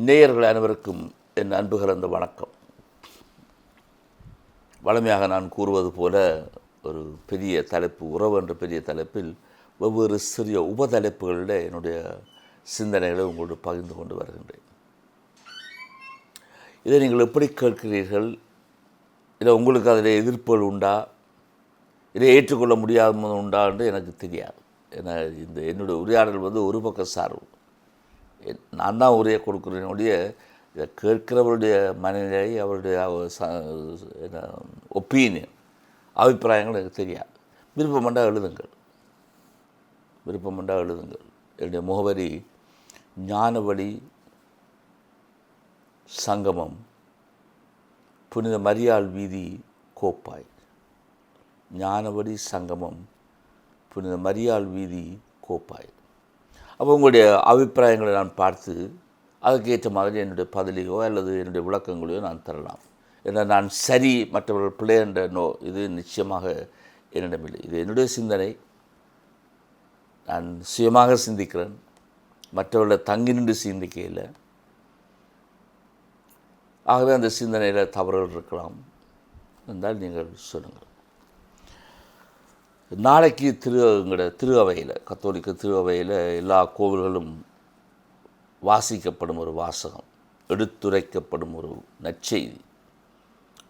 நேயர்கள் அனைவருக்கும் என் அன்பு கலந்த வணக்கம். வழமையாக நான் கூறுவது போல ஒரு பெரிய தலைப்பு, உறவு என்ற பெரிய தலைப்பில் வெவ்வேறு சிறிய உபதலைப்புகளில் என்னுடைய சிந்தனைகளை உங்களோடு பகிர்ந்து கொண்டு வருகின்றேன். இதை நீங்கள் எப்படி கேட்கிறீர்கள்? இல்லை உங்களுக்கு அதில் எதிர்ப்புகள் உண்டா? இதை ஏற்றுக்கொள்ள முடியாத உண்டா என்று எனக்கு தெரியாது. ஏன்னா என்னுடைய உரையாடல் ஒரு பக்க சார்பு. நான் தான் உரையை கொடுக்குறேனுடைய இதை கேட்கிறவருடைய மனநிலை, அவருடைய ஒப்பீனியன், அபிப்பிராயங்கள் எனக்கு தெரியாது. விருப்பமண்டா எழுதுங்கள். என்னுடைய முகவரி ஞானவழி சங்கமம், புனித மரியாள் வீதி, கோப்பாய். ஞானவழி சங்கமம், புனித மரியாள் வீதி, கோப்பாய். அப்போ உங்களுடைய அபிப்பிராயங்களை நான் பார்த்து அதுக்கு ஏற்ற மாதிரி என்னுடைய பதிலையோ அல்லது என்னுடைய விளக்கங்களையோ நான் தரலாம். ஏன்னா நான் சரி, மற்றவர்கள் பிள்ளை என்ற இது நிச்சயமாக என்னிடமில்லை. இது என்னுடைய சிந்தனை. நான் சுயமாக சிந்திக்கிறேன், மற்றவர்களை தங்கி நின்று சிந்திக்கையில். ஆகவே அந்த சிந்தனையில் தவறுகள் இருக்கலாம் என்றால் நீங்கள் சொல்லுங்கள். நாளைக்கு திரு அவையில், கத்தோலிக்க திரு அவையில் எல்லா கோவில்களும் வாசிக்கப்படும் ஒரு வாசகம், எடுத்துரைக்கப்படும் ஒரு நற்செய்தி.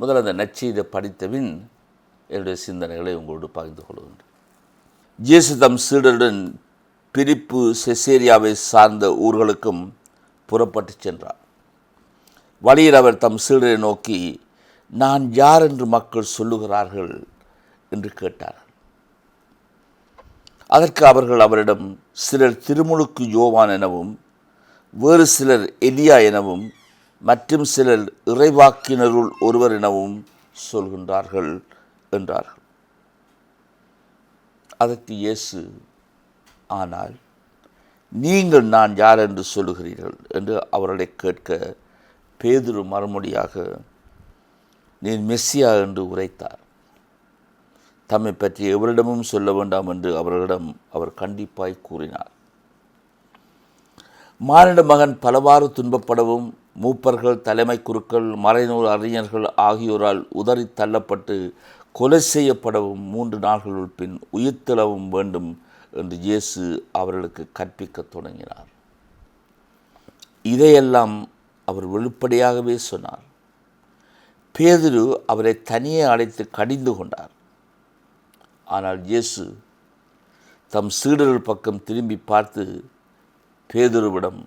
முதல்ல அந்த நற்செய்தியை படித்தபின் என்னுடைய சிந்தனைகளை உங்களோடு பகிர்ந்து கொள்கின்றேன். இயேசு தம் சீடருடன் பிலிப்பு செசேரியாவை சார்ந்த ஊர்களுக்கும் புறப்பட்டு சென்றார். வழியில் அவர் தம் சீடரை நோக்கி, நான் யார் என்று மக்கள் சொல்லுகிறார்கள் என்று கேட்டார். அதற்கு அவர்கள் அவரிடம், சிலர் திருமுழுக்கு யோவான் எனவும், வேறு சிலர் எலியா எனவும், மற்றும் சிலர் இறைவாக்கினருள் ஒருவர் எனவும் சொல்கின்றார்கள் என்றார்கள். அதற்கு இயேசு, ஆனால் நீங்கள் நான் யார் என்று சொல்லுகிறீர்கள் என்று அவர்களை கேட்க, பேதுரு மறுமொழியாக, நீர் மெஸ்ஸியா என்று உரைத்தார். தம்மை பற்றி எவரிடமும் சொல்ல வேண்டாம் என்று அவர்களிடம் அவர் கண்டிப்பாய் கூறினார். மானிட மகன் பலவாறு துன்பப்படவும், மூப்பர்கள், தலைமை குருக்கள், மறைநூல் அறிஞர்கள் ஆகியோரால் உதறி தள்ளப்பட்டு கொலை செய்யப்படவும் 3 நாள்களுள் பின் உயிர்த்தெழவும் வேண்டும் என்று இயேசு அவர்களுக்கு கற்பிக்க தொடங்கினார். இதையெல்லாம் அவர் வெளிப்படையாகவே சொன்னார். பேதுரு அவரை தனியே அழைத்து கடிந்து கொண்டார். ஆனால் இயேசு தம் சீடர்கள் பக்கம் திரும்பி பார்த்து பேதுருவிடம்,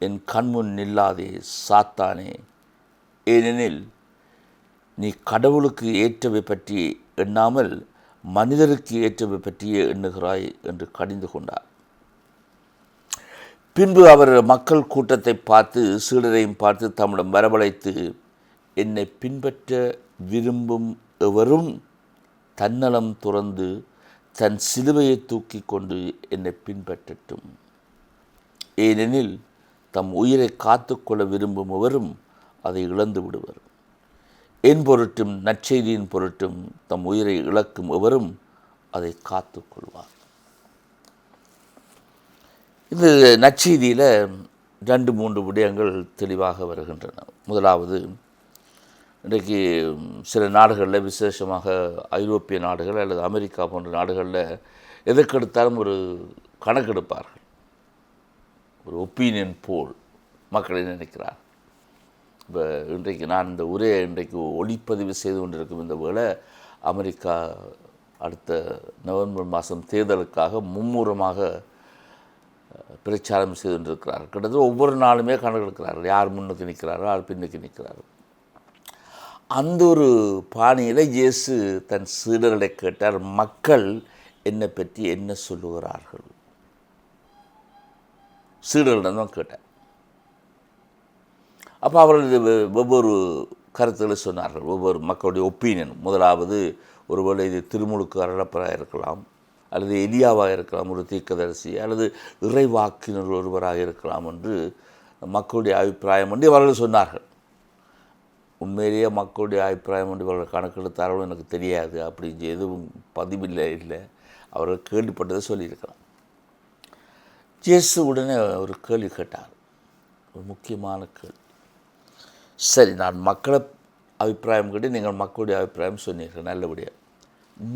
என் கண்முன் நில்லாதே சாத்தானே, ஏனெனில் நீ கடவுளுக்கு ஏற்றவை பற்றி எண்ணாமல் மனிதருக்கு ஏற்றவை பற்றியே எண்ணுகிறாய் என்று கடிந்து கொண்டார். பின்பு அவர் மக்கள் கூட்டத்தை பார்த்து, சீடரையும் பார்த்து தம்மிடம் வரவழைத்து, என்னை பின்பற்ற விரும்பும் எவரும் தன்னலம் துறந்து தன் சிலுவையை தூக்கி கொண்டு என்னை பின்பற்றட்டும். ஏனெனில் தம் உயிரை காத்து கொள்ள விரும்புபவரும் அதை இழந்து விடுவர். என் பொருட்டும் நற்செய்தியின் பொருட்டும் தம் உயிரை இழக்கும் எவரும் அதை காத்து கொள்வார். இந்த நற்செய்தியில் 2-3 விடயங்கள் தெளிவாக வருகின்றன. முதலாவது, இன்றைக்கு சில நாடுகளில், விசேஷமாக ஐரோப்பிய நாடுகள் அல்லது அமெரிக்கா போன்ற நாடுகளில் எதற்கெடுத்தாலும் ஒரு கணக்கெடுப்பார்கள், ஒரு ஒப்பீனியன் போல் மக்களை நினைக்கிறார். இப்போ இன்றைக்கு நான் இந்த உரையை ஒளிப்பதிவு செய்து கொண்டிருக்கும் இந்த வேளை அமெரிக்கா அடுத்த நவம்பர் மாதம் தேர்தலுக்காக மும்முரமாக பிரச்சாரம் செய்து கொண்டிருக்கிறார்கள். கிட்டத்தட்ட ஒவ்வொரு நாளுமே கணக்கெடுக்கிறார்கள், யார் முன்னுக்கு நிற்கிறாரோ யார் பின்னுக்கு நிற்கிறாரோ. அந்த ஒரு பாணியில் இயேசு தன் சீடர்களை கேட்டார், மக்கள் என்னை பற்றி என்ன சொல்லுகிறார்கள்? சீடர்களிடம் தான் கேட்டார். அப்போ அவர்கள் ஒவ்வொரு கருத்துக்களை சொன்னார்கள், ஒவ்வொரு மக்களுடைய ஒப்பீனியன். முதலாவது, ஒருவேளை இது திருமுழுக்கு அருளப்பராக இருக்கலாம், அல்லது எலியாவாக இருக்கலாம், ஒரு தீர்க்கதரிசி, அல்லது இறைவாக்கினர் ஒருவராக இருக்கலாம் என்று மக்களுடைய அபிப்பிராயம் என்று அவர்கள் சொன்னார்கள். உண்மையிலேயே மக்களுடைய அபிப்பிராயம் என்று இவர்கள் கணக்கெடுத்தார்களோ எனக்கு தெரியாது. அப்படி எதுவும் பதிவில்லை. அவர்கள் கேள்விப்பட்டதை சொல்லியிருக்கலாம். இயேசு உடனே ஒரு கேள்வி கேட்டார். ஒரு முக்கியமான கேள்வி. சரி, நான் மக்களை அபிப்பிராயம் கேட்டு நீங்கள் மக்களுடைய அபிப்பிராயம் சொன்னீர்கள், நல்லபடியாக.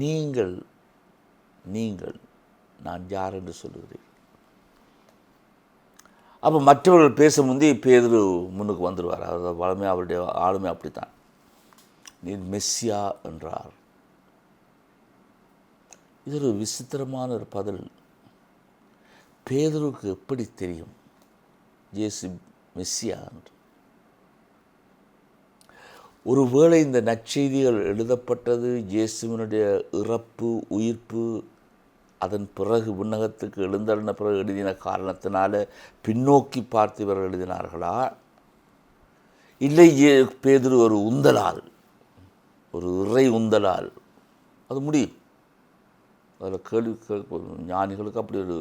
நீங்கள் நீங்கள் நான் யார் என்று சொல்லுகிறீர்கள்? அப்போ மற்றவர்கள் பேச முந்தி பேதுரு முன்னுக்கு வந்துடுவார். அதாவது வளமே அவருடைய ஆளுமை அப்படித்தான். நீர் மெஸ்ஸியா என்றார். இது ஒரு விசித்திரமான ஒரு பதில். பேதுருக்கு எப்படி தெரியும் இயேசு மெஸ்ஸியா என்று? ஒருவேளை இந்த நற்செய்திகள் எழுதப்பட்டது இயேசுவினுடைய இறப்பு, உயிர்ப்பு, அதன் பிறகு விண்ணகத்துக்கு எழுந்தருளின பிறகு எழுதின காரணத்தினால பின்னோக்கி பார்த்து இவர்கள் எழுதினார்களா? இல்லை பேதுரு ஒரு உந்தலால், ஒரு இறை உந்தலால்? அது முடியும். அதில் கேள்வி ஞானிகளுக்கு அப்படி ஒரு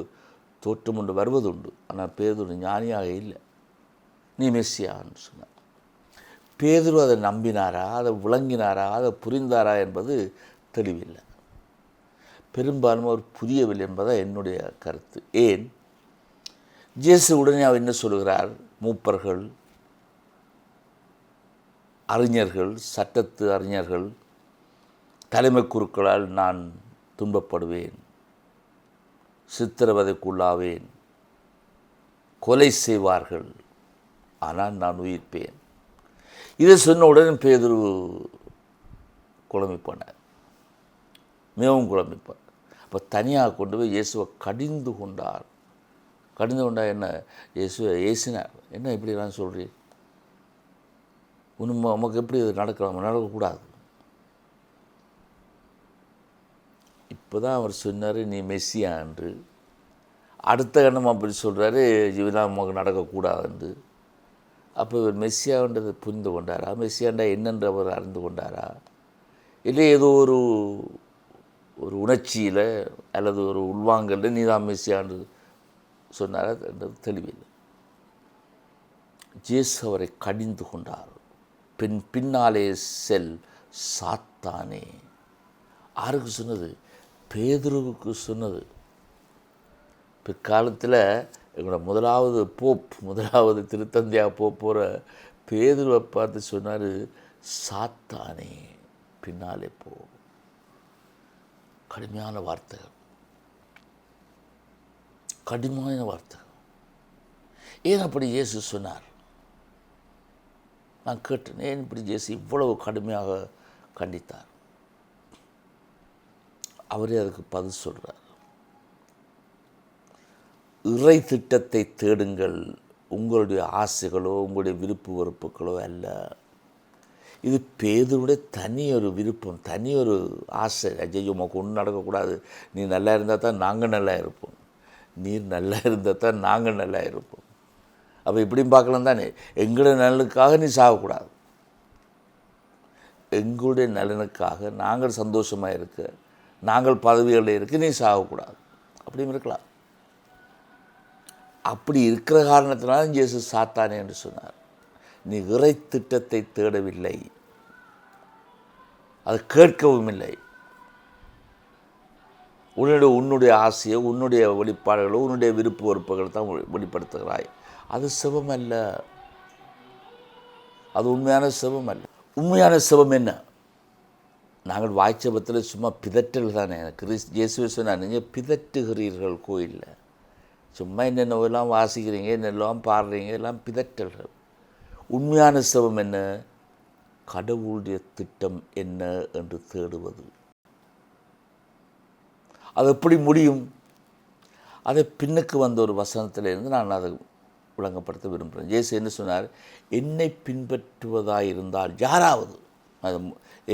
தோற்றம் ஒன்று வருவதுண்டு. ஆனால் பேதுரு ஞானியாக இல்லை. நீ மெஸ்ஸியான்னு சொன்னார். பேதுரு அதை நம்பினாரா, அதை விளங்கினாரா, அதை புரிந்தாரா என்பது தெளிவில்லை. பெரும்பாலும் அவர் புரியவில்லை என்பதாக என்னுடைய கருத்து. ஏன்? இயேசு உடனே அவர் என்ன சொல்கிறார்? மூப்பர்கள், அறிஞர்கள், சட்டத்து அறிஞர்கள், தலைமை குருக்களால் நான் துன்பப்படுவேன், சித்திரவதைக்குள்ளாவேன், கொலை செய்வார்கள், ஆனால் நான் உயிர்ப்பேன். இதை சொன்ன உடனே பேதுரு குழம்பி போனார், மிகவும் குழம்பிப்பார். அப்போ தனியாக கொண்டு போய் இயேசுவை கடிந்து கொண்டார். கடிந்து கொண்டார். என்ன? இயேசுவை ஏசினார். என்ன இப்படிலாம் சொல்கிறீர்? நமக்கு எப்படி இது நடக்கலாம்? நடக்கக்கூடாது. இப்போ தான் அவர் சொன்னார் நீ மெஸ்ஸியா என்று. அடுத்த கண்ணம் அப்படி சொல்கிறாரு இதெல்லாம் நமக்கு நடக்கக்கூடாது என்று. அப்போ இவர் மெஸ்ஸியான்றதை புரிந்து கொண்டாரா? மெஸ்ஸியாண்டா என்னென்று அவர் அறிந்து கொண்டாரா? இல்லை ஏதோ ஒரு உணர்ச்சியில் அல்லது ஒரு உள்வாங்கல்ல நீ தான் மெஸ்ஸியான்னு சொன்னாரா என்றது தெளிவில்லை. இயேசு அவரை கடிந்து கொண்டார். பின்னாலே செல் சாத்தானே. யாருக்கு சொன்னது? பேதுருவுக்கு சொன்னது. பிற்காலத்தில் எங்களோட முதலாவது திருத்தந்தையாக போகிற பேதுருவை பார்த்து சொன்னார், சாத்தானே பின்னாலே போ. கடுமையான வார்த்தைகள், கடுமையான வார்த்தைகள். ஏன் அப்படி இயேசு சொன்னார்? நான் கேட்டேன், ஏன் இப்படி இயேசு இவ்வளவு கடுமையாக கண்டித்தார்? அவரே அதுக்கு பதில் சொல்கிறார். இறை திட்டத்தை தேடுங்கள், உங்களுடைய ஆசைகளோ உங்களுடைய விருப்பு வெறுப்புகளோ அல்ல. இது பேதுருடைய தனி ஒரு விருப்பம், தனி ஒரு ஆசை. ஐயோ உமக்கு ஒன்றும் நடக்கக்கூடாது, நீ நல்லா இருந்தால் தான் நாங்கள் நல்லா இருப்போம், நீர் நல்லா இருந்தால் தான் நாங்கள் நல்லா இருப்போம். அப்போ இப்படியும் பார்க்கலாம் தானே, எங்களுடைய நலனுக்காக நீ சாகக்கூடாது, எங்களுடைய நலனுக்காக நாங்கள் சந்தோஷமாக இருக்க, நாங்கள் பதவிகளில் இருக்க நீ சாகக்கூடாது, அப்படியும் இருக்கலாம். அப்படி இருக்கிற காரணத்தினால இயேசு சாத்தானே என்று சொன்னார். நீ இறை திட்டத்தை தேடவில்லை, அது கேட்கவும் இல்லை. உன்னுடைய ஆசையோ உன்னுடைய வெளிப்பாடுகளோ உன்னுடைய விருப்பு வெறுப்புகளை தான் வெளிப்படுத்துகிறாய். அது சிவம் அல்ல, அது உண்மையான சிவம் அல்ல. உண்மையான சிவம் என்ன? நாங்கள் வாய்ச்சபத்தில் சும்மா பிதற்றல் தானே. இயேசுவை சொன்னார், நீங்கள் பிதற்றுகிறீர்கள் கோயிலில், சும்மா என்னென்னவெல்லாம் வாசிக்கிறீங்க, என்னெல்லாம் பாடுறீங்க, எல்லாம் பிதற்றல்கள். உண்மையான சிவம் என்ன? கடவுளுடைய திட்டம் என்ன என்று தேடுவது. அது எப்படி முடியும்? அதை பின்னுக்கு வந்த ஒரு வசனத்திலிருந்து நான் அதை விளங்கப்படுத்த விரும்புகிறேன். இயேசு என்ன சொன்னார்? என்னை பின்பற்றுவதாக இருந்தால் யாராவது, அது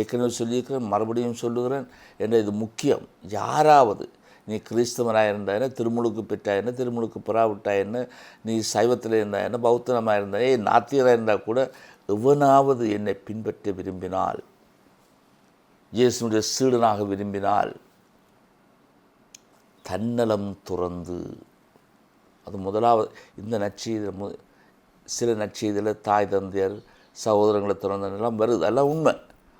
ஏற்கனவே சொல்லியிருக்கிறேன், மறுபடியும் சொல்லுகிறேன் என்ற இது முக்கியம். யாராவது, நீ கிறிஸ்தவனாக இருந்தா என்ன, திருமுழுக்கு பெற்றா என்ன, திருமுழுக்கு பெறாவிட்டா என்ன, நீ சைவத்தில் இருந்தா என்ன, பௌத்தனமாக இருந்தா, நாத்தியராக இருந்தால் கூட, எவனாவது என்னை பின்பற்ற விரும்பினால், இயேசுனுடைய சீடனாக விரும்பினால், தன்னலம் துறந்து, அது முதலாவது. இந்த நற்செய்தியில் சில நற்செய்தியில் தாய் தந்தையர் சகோதரங்களை துறந்தெல்லாம் வருது, அதெல்லாம் உண்மை.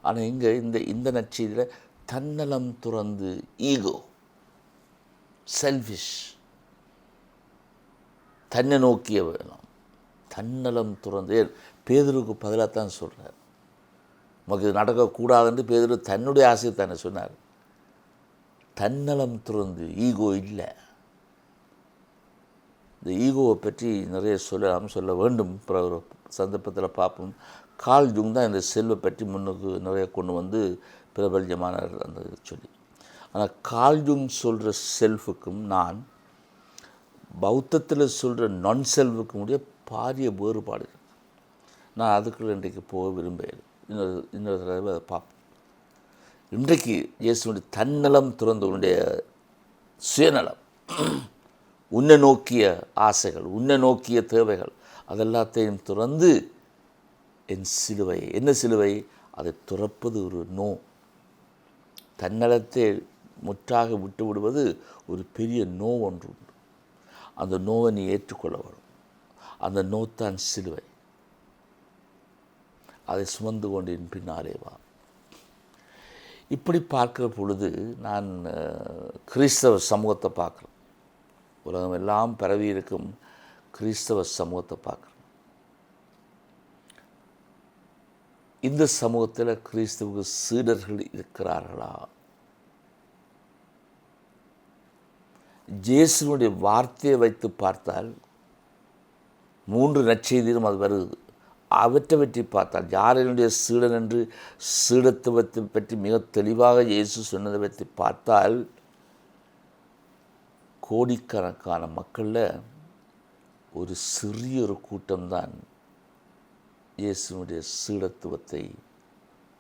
ஆனால் இங்கே இந்த நற்செய்தியில் தன்னலம் துறந்து, ஈகோ, செல்ஃபிஷ், தன்னை நோக்கிய வேணும், தன்னலம் துறந்து. பேதுருக்கு பதிலாக தான் சொல்கிறார். நமக்கு இது நடக்கக்கூடாதுன்னு பேதுரு தன்னுடைய ஆசையை தானே சொன்னார். தன்னலம் துறந்து, ஈகோ இல்லை. இந்த ஈகோவை பற்றி நிறைய சொல்ல வேண்டும். அப்புறம் ஒரு சந்தர்ப்பத்தில் பார்ப்போம். கார்ல் ஜுங் தான் இந்த செல்வை பற்றி முன்னுக்கு நிறைய கொண்டு வந்து பிரபல்யமானார் அந்த சொல்லி. ஆனால் கார்ல் ஜுங் சொல்கிற செல்ஃபுக்கும் நான் பௌத்தத்தில் சொல்கிற நான் செல்ஃபுக்கும் உடைய பாரிய வேறுபாடு. நான் அதுக்குள்ள இன்றைக்கு போக விரும்புகிறேன். இன்னொரு தடவை அதை பார்ப்போம். இன்றைக்கு இயேசுனுடைய தன்னலம் துறந்தவனுடைய சுயநலம், உன்னை நோக்கிய ஆசைகள், உன்னை நோக்கிய தேவைகள், அதெல்லாத்தையும் துறந்து என் சிலுவை, என்ன சிலுவை, அதை துறப்பது ஒரு நோ. தன்னலத்தை முற்றாக விட்டு விடுவது ஒரு பெரிய நோ ஒன்று உண்டு. அந்த நோவை நீ ஏற்றுக்கொள்ள வரும். அந்த நோத்தான் சிலுவை. அதை சுமந்து கொண்டு என் பின்னாலே வா. இப்படி பார்க்கிற பொழுது நான் கிறிஸ்தவ சமூகத்தை பார்க்குறேன். உலகம் எல்லாம் பரவி இருக்கும் கிறிஸ்தவ சமூகத்தை பார்க்குறேன். இந்த சமூகத்தில் கிறிஸ்தவ சீடர்கள் இருக்கிறார்களா? இயேசுவினுடைய வார்த்தையை வைத்து பார்த்தால் 3 நற்செய்தியிலும் அது வருது. அவற்றை பற்றி பார்த்தால் யாரினுடைய சீடன் என்று சீடத்துவத்தை பற்றி மிக தெளிவாக இயேசு சொன்னதை பற்றி பார்த்தால் கோடிக்கணக்கான மக்களில் ஒரு சிறிய ஒரு கூட்டம்தான் இயேசுனுடைய சீடத்துவத்தை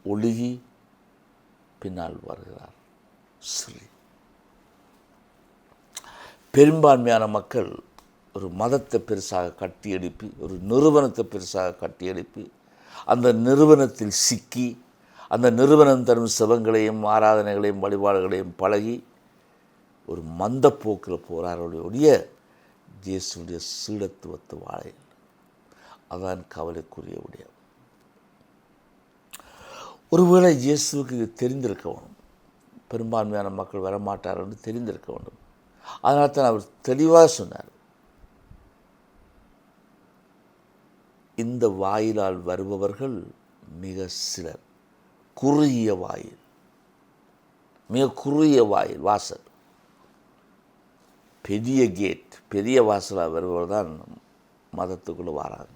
ஒழுகி பின்னால் வருகிறார். சரி, பெரும்பான்மையான மக்கள் ஒரு மதத்தை பெருசாக கட்டி எழுப்பி, ஒரு நிறுவனத்தை பெருசாக கட்டி எழுப்பி, அந்த நிறுவனத்தில் சிக்கி, அந்த நிறுவனம் தரும் சிவங்களையும் ஆராதனைகளையும் வழிபாடுகளையும் பழகி ஒரு மந்த போக்கில் போகிறார்களுடைய இயேசுடைய சீடத்துவத்தை வாழ. அதான் கவலைக்குரிய விடயம். ஒருவேளை இயேசுவுக்கு இது தெரிந்திருக்க வேண்டும். பெரும்பான்மையான மக்கள் வரமாட்டார் என்று தெரிந்திருக்க வேண்டும். அதனால தான் அவர் தெளிவாக சொன்னார், இந்த வாயிலால் வருபவர்கள் மிக சிலர். குறுகிய வாயில், மிக குறுகிய வாயில், வாசல், பெரிய கேட், பெரிய வாசலாக வருபவர் தான் மதத்துக்குள்ளே வராங்க.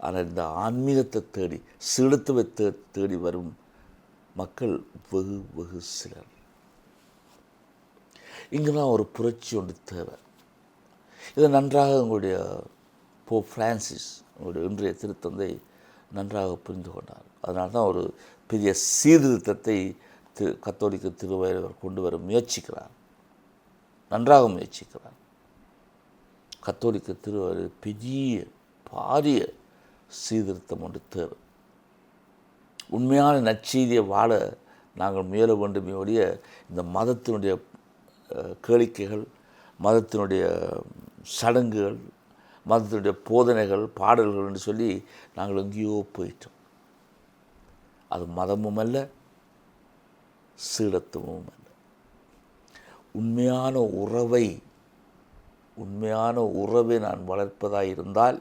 ஆனால் இந்த ஆன்மீகத்தை தேடி, சீடத்துவத்தை தேடி வரும் மக்கள் வெகு வெகு சிலர். இங்கெல்லாம் ஒரு புரட்சி ஒன்று தேவை. இதை நன்றாக உங்களுடைய போப் பிரான்சிஸ், உங்களுடைய இன்றைய திருத்தந்தை நன்றாக புரிந்து கொண்டார். அதனால தான் ஒரு பெரிய சீர்திருத்தத்தை கத்தோலிக்க திருவள்ளுவர் கொண்டு வர முயற்சிக்கிறார். நன்றாக முயற்சிக்கிறார். கத்தோலிக்க திருவள்ளுவர் பெரிய பாரிய சீர்திருத்தம் ஒன்று தேவை. உண்மையான நற்செய்தியை வாழ நாங்கள் முயல வேண்டுமே ஒழிய இந்த மதத்தினுடைய கேளிக்கைகள், மதத்தினுடைய சடங்குகள், மதத்தினுடைய போதனைகள், பாடல்கள் என்று சொல்லி நாங்கள் எங்கேயோ போயிட்டோம். அது மதமும் அல்ல, சீடத்துவமும் அல்ல. உண்மையான உறவை நான் வளர்ப்பதாக இருந்தால்,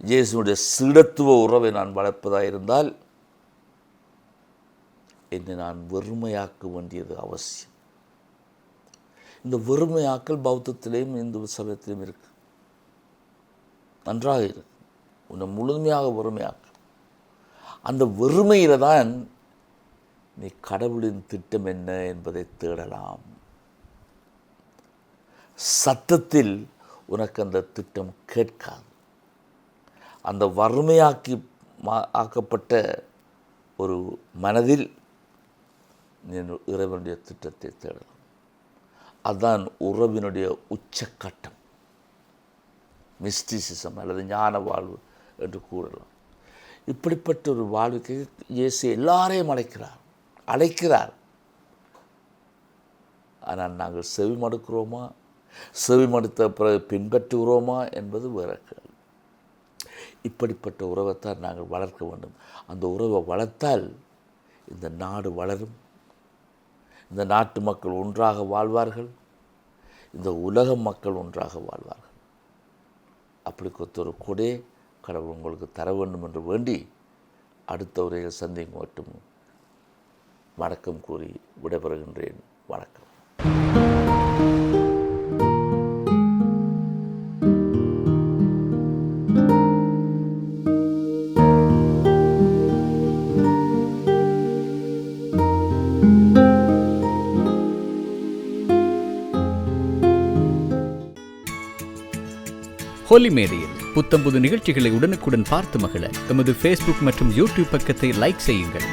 இயேசுடைய சீடத்துவ உறவை நான் வளர்ப்பதாக இருந்தால், என்னை நான் வெறுமையாக்க வேண்டியது அவசியம். இந்த வெறுமையாக்கல் பௌத்தத்திலேயும் இந்து சமயத்திலும் இருக்கு. நன்றாக இருக்கு. உன்னை முழுமையாக வெறுமையாக்க. அந்த வெறுமையில் தான் நீ கடவுளின் திட்டம் என்ன என்பதை தேடலாம். சத்தத்தில் உனக்கு அந்த திட்டம் கேட்காது. அந்த ஆக்கப்பட்ட ஒரு மனதில் நீ இறைவனுடைய திட்டத்தை தேடலாம். அதுதான் உறவினுடைய உச்சக்கட்டம். மிஸ்டிசிசம் அல்லது ஞான வாழ்வு என்று கூறலாம். இப்படிப்பட்ட ஒரு வாழ்வுக்கு இயேசு எல்லாரையும் அழைக்கிறார். ஆனால் நாங்கள் செவிமடுக்கிறோமா, செவிமடுத்த பிறகு பின்பற்றுகிறோமா என்பது வேற கேள்வி. இப்படிப்பட்ட உறவைத்தான் நாங்கள் வளர்க்க வேண்டும். அந்த உறவை வளர்த்தால் இந்த நாடு வளரும், இந்த நாட்டு மக்கள் ஒன்றாக வாழ்வார்கள், இந்த உலக மக்கள் ஒன்றாக வாழ்வார்கள். அப்படி ஒரு கொடை கடவுள் உங்களுக்கு தர வேண்டும் என்று வேண்டி அடுத்த உரையில் சந்திக்கும் மட்டும் வணக்கம் கூறி விடைபெறுகின்றேன். வணக்கம். ஹோலி மேடையில் புத்தம்புது நிகழ்ச்சிகளை உடனுக்குடன் பார்த்து மகிழ எமது ஃபேஸ்புக் மற்றும் யூடியூப் பக்கத்தை லைக் செய்யுங்கள்.